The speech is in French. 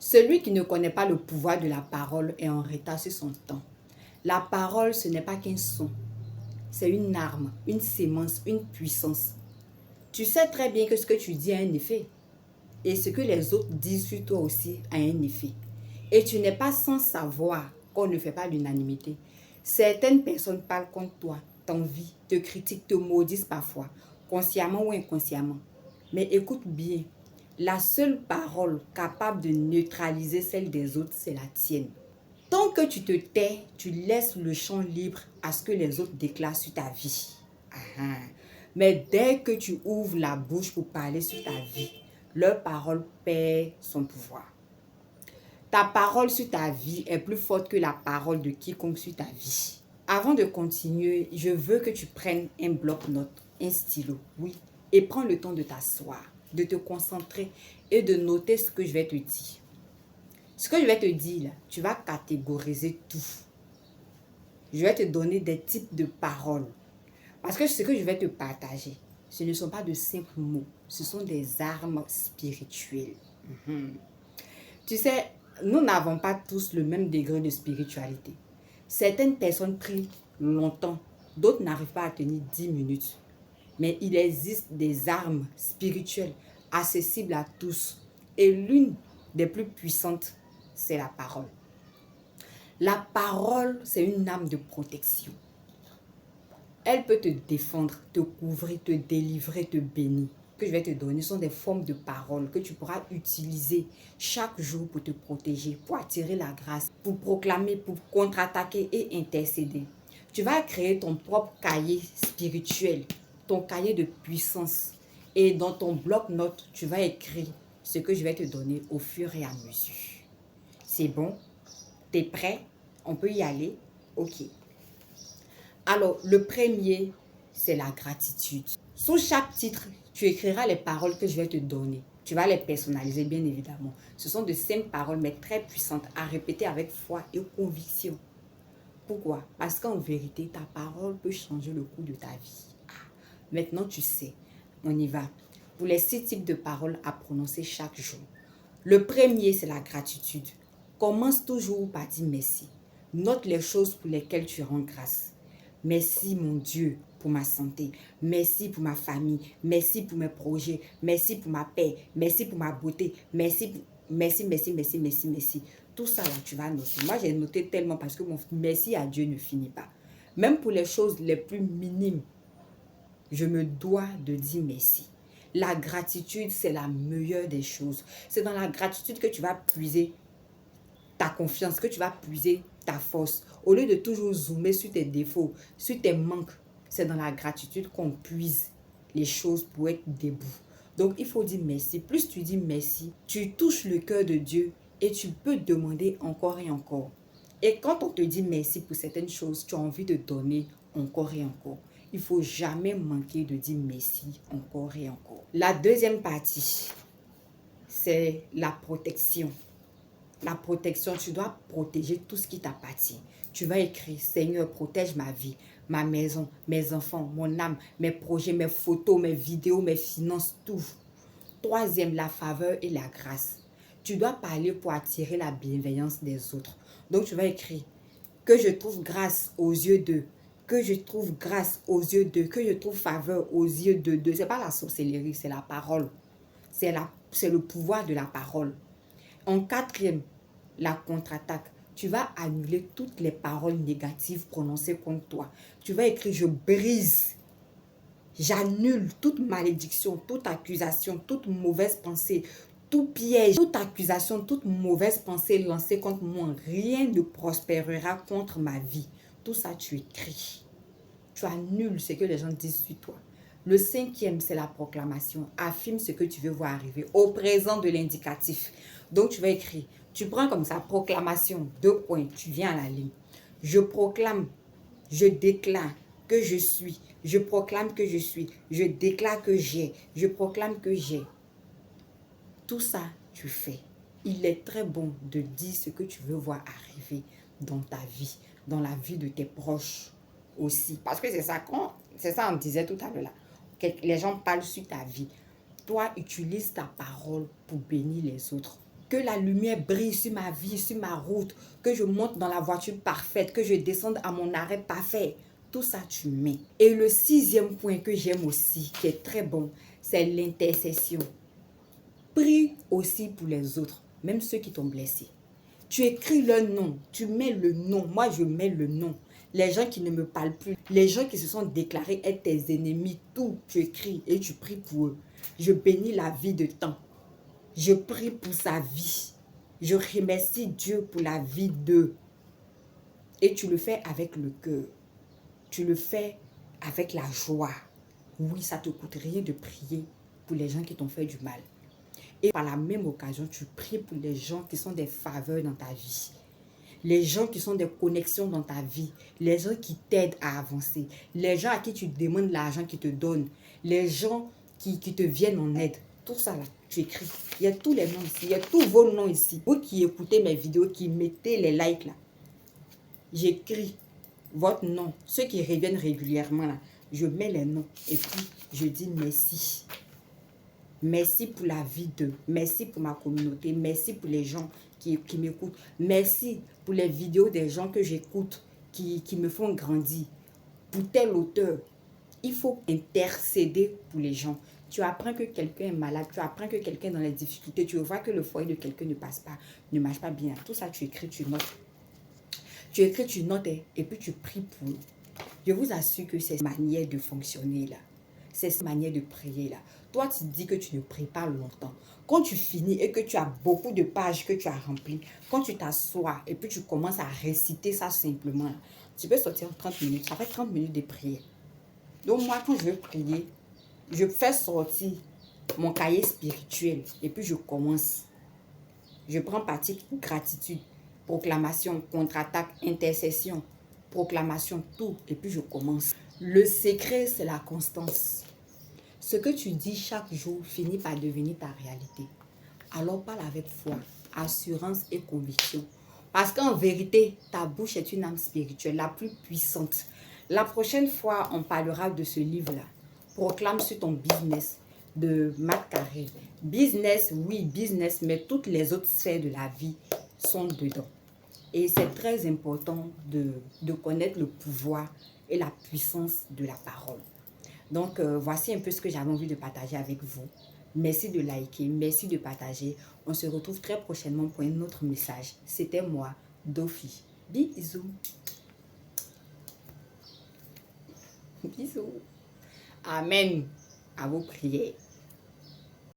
Celui qui ne connaît pas le pouvoir de la parole est en retard sur son temps. La parole, ce n'est pas qu'un son. C'est une arme, une sémence, une puissance. Tu sais très bien que ce que tu dis a un effet. Et ce que les autres disent sur toi aussi a un effet. Et tu n'es pas sans savoir qu'on ne fait pas l'unanimité. Certaines personnes parlent contre toi, t'envient, te critiquent, te maudissent parfois, consciemment ou inconsciemment. Mais écoute bien, la seule parole capable de neutraliser celle des autres, c'est la tienne. Tant que tu te tais, tu laisses le champ libre à ce que les autres déclarent sur ta vie. Mais dès que tu ouvres la bouche pour parler sur ta vie, leur parole perd son pouvoir. Ta parole sur ta vie est plus forte que la parole de quiconque sur ta vie. Avant de continuer, je veux que tu prennes un bloc-notes, un stylo, oui, et prends le temps de t'asseoir, de te concentrer et de noter ce que je vais te dire. Ce que je vais te dire, là, tu vas catégoriser tout. Je vais te donner des types de paroles. Parce que ce que je vais te partager, ce ne sont pas de simples mots, ce sont des armes spirituelles. Tu sais, nous n'avons pas tous le même degré de spiritualité. Certaines personnes prient longtemps, d'autres n'arrivent pas à tenir 10 minutes. Mais il existe des armes spirituelles accessibles à tous. Et l'une des plus puissantes, c'est la parole. La parole, c'est une arme de protection. Elle peut te défendre, te couvrir, te délivrer, te bénir. Ce que je vais te donner sont des formes de paroles que tu pourras utiliser chaque jour pour te protéger, pour attirer la grâce, pour proclamer, pour contre-attaquer et intercéder. Tu vas créer ton propre cahier spirituel, ton cahier de puissance. Et dans ton bloc-notes, tu vas écrire ce que je vais te donner au fur et à mesure. C'est bon? T'es prêt? On peut y aller? Ok. Alors, le premier, c'est la gratitude. Sous chaque titre, tu écriras les paroles que je vais te donner. Tu vas les personnaliser, bien évidemment. Ce sont de simples paroles, mais très puissantes, à répéter avec foi et conviction. Pourquoi? Parce qu'en vérité, ta parole peut changer le cours de ta vie. Maintenant, tu sais. On y va. Pour les 6 types de paroles à prononcer chaque jour. Le premier, c'est la gratitude. Commence toujours par dire merci. Note les choses pour lesquelles tu rends grâce. Merci mon Dieu pour ma santé. Merci pour ma famille. Merci pour mes projets. Merci pour ma paix. Merci pour ma beauté. Merci. Tout ça là, tu vas noter. Moi, j'ai noté tellement parce que mon merci à Dieu ne finit pas. Même pour les choses les plus minimes, je me dois de dire merci. La gratitude, c'est la meilleure des choses. C'est dans la gratitude que tu vas puiser ta confiance, que tu vas puiser ta force. Au lieu de toujours zoomer sur tes défauts, sur tes manques, c'est dans la gratitude qu'on puise les choses pour être debout. Donc, il faut dire merci. Plus tu dis merci, tu touches le cœur de Dieu et tu peux demander encore et encore. Et quand on te dit merci pour certaines choses, tu as envie de donner encore et encore. Il ne faut jamais manquer de dire merci encore et encore. La deuxième partie, c'est la protection. La protection, tu dois protéger tout ce qui t'appartient. Tu vas écrire, Seigneur, protège ma vie, ma maison, mes enfants, mon âme, mes projets, mes photos, mes vidéos, mes finances, tout. Troisième, la faveur et la grâce. Tu dois parler pour attirer la bienveillance des autres. Donc, tu vas écrire, que je trouve grâce aux yeux d'eux, que je trouve grâce aux yeux d'eux, que je trouve faveur aux yeux d'eux. Ce n'est pas la sorcellerie, c'est la parole. C'est le pouvoir de la parole. En quatrième, la contre-attaque. Tu vas annuler toutes les paroles négatives prononcées contre toi. Tu vas écrire, je brise, j'annule toute malédiction, toute accusation, toute mauvaise pensée, tout piège, toute accusation, toute mauvaise pensée lancée contre moi. Rien ne prospérera contre ma vie. Tout ça, tu écris. Tu annules ce que les gens disent sur toi. Le cinquième, c'est la proclamation. Affirme ce que tu veux voir arriver au présent de l'indicatif. Donc, tu vas écrire. Tu prends comme ça, proclamation, 2 points, tu viens à la ligne. Je proclame, je déclare que je suis. Je proclame que je suis. Je déclare que j'ai. Je proclame que j'ai. Tout ça, tu fais. Il est très bon de dire ce que tu veux voir arriver dans ta vie, dans la vie de tes proches aussi. Parce que c'est ça on disait tout à l'heure là. Les gens parlent sur ta vie. Toi, utilise ta parole pour bénir les autres. Que la lumière brille sur ma vie, sur ma route. Que je monte dans la voiture parfaite. Que je descende à mon arrêt parfait. Tout ça, tu mets. Et le 6e point que j'aime aussi, qui est très bon, c'est l'intercession. Prie aussi pour les autres, même ceux qui t'ont blessé. Tu écris leur nom, tu mets le nom. Moi, je mets le nom. Les gens qui ne me parlent plus, les gens qui se sont déclarés être tes ennemis, tout, tu écris et tu pries pour eux. Je bénis la vie de temps. Je prie pour sa vie. Je remercie Dieu pour la vie d'eux. Et tu le fais avec le cœur. Tu le fais avec la joie. Oui, ça ne te coûte rien de prier pour les gens qui t'ont fait du mal. Et par la même occasion, tu pries pour les gens qui sont des faveurs dans ta vie. Les gens qui sont des connexions dans ta vie. Les gens qui t'aident à avancer. Les gens à qui tu demandes l'argent qu'ils te donnent. Les gens qui te viennent en aide. Tout ça là, tu écris. Il y a tous les noms ici. Il y a tous vos noms ici. Vous qui écoutez mes vidéos, qui mettez les likes là. J'écris votre nom. Ceux qui reviennent régulièrement là. Je mets les noms. Et puis, je dis merci. Merci pour la vie d'eux. Merci pour ma communauté. Merci pour les gens qui m'écoutent. Merci pour les vidéos des gens que j'écoute, qui me font grandir. Pour tel auteur, il faut intercéder pour les gens. Tu apprends que quelqu'un est malade, tu apprends que quelqu'un est dans les difficultés, tu vois que le foyer de quelqu'un ne marche pas bien. Tout ça, tu écris, tu notes. Tu écris, tu notes et puis tu pries pour eux. Je vous assure que c'est cette manière de fonctionner là. C'est cette manière de prier là. Toi, tu dis que tu ne pries pas longtemps. Quand tu finis et que tu as beaucoup de pages que tu as remplies, quand tu t'assois et puis tu commences à réciter ça simplement, tu peux sortir en 30 minutes. Ça fait 30 minutes de prière. Donc moi, quand je veux prier, je fais sortir mon cahier spirituel et puis je commence. Je prends partie gratitude, proclamation, contre-attaque, intercession, proclamation, tout. Et puis je commence. Le secret, c'est la constance. Ce que tu dis chaque jour finit par devenir ta réalité. Alors parle avec foi, assurance et conviction. Parce qu'en vérité, ta bouche est une âme spirituelle la plus puissante. La prochaine fois, on parlera de ce livre-là. Proclame sur ton business de Matt Carey. Business, oui, business, mais toutes les autres sphères de la vie sont dedans. Et c'est très important de connaître le pouvoir et la puissance de la parole. Donc, voici un peu ce que j'avais envie de partager avec vous. Merci de liker, merci de partager. On se retrouve très prochainement pour un autre message. C'était moi, Dofi. Bisous. Bisous. Amen. À vos prières.